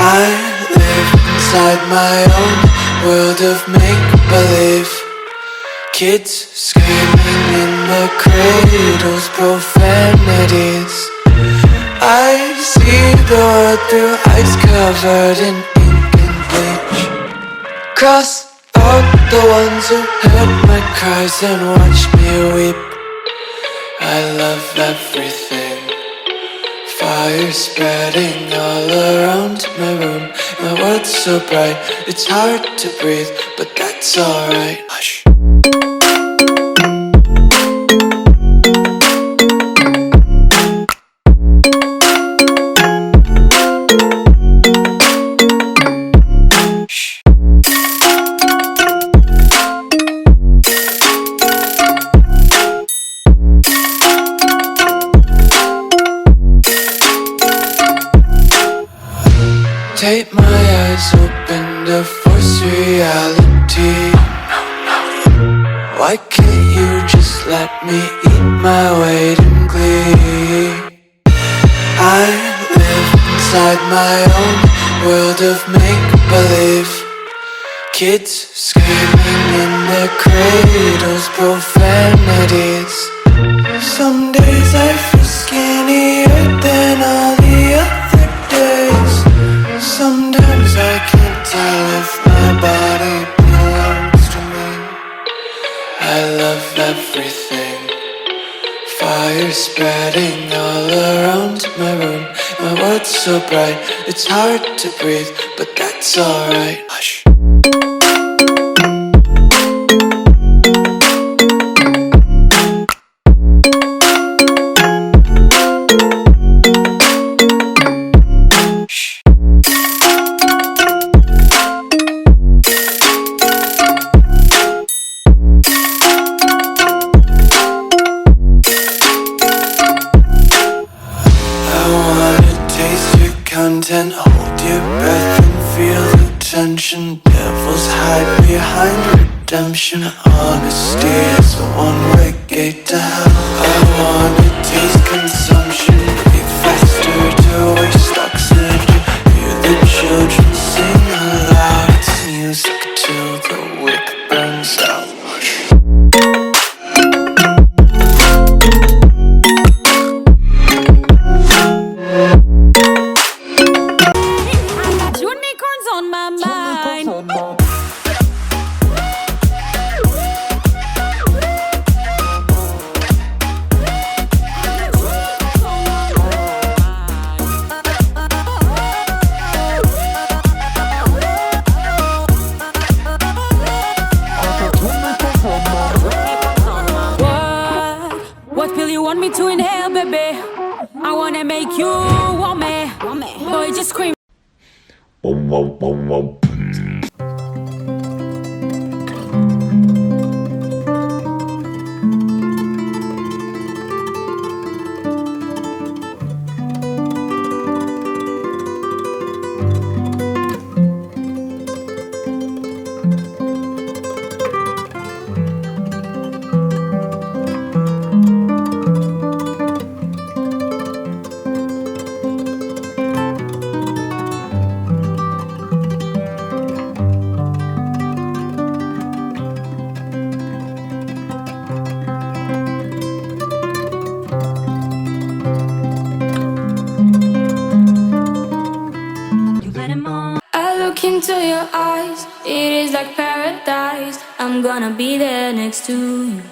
I live inside my own world of make-believe. Kids screaming in the cradles, profanities. I see the world through ice covered in ink and bleach. Cross out the ones who heard my cries and watched me weep. I love everything. Fire spreading all around my room. My world's so bright, it's hard to breathe, but that's alright. Hush. Tape my eyes open to force reality. Why can't you just let me eat my weight in glee? I live inside my own world of make-believe. Kids screaming in their cradles, profanities. Some days I feel skinnier than all the other days. Sometimes I can't tell if my body belongs to me. I love everything. Fire spreading all around my room. My world's so bright, it's hard to breathe, but that's alright. Hush. Content, hold your breath and feel the tension. Devils hide behind redemption. Honesty is a one-way gate to hell. I wanna taste consumption. Breathe faster to waste oxygen. Hear the children sing aloud. It's music till the wick burns out. What pill you want me to inhale, baby? I wanna make you want me. Boy, just scream. I look into your eyes, it is like paradise. I'm gonna be there next to you.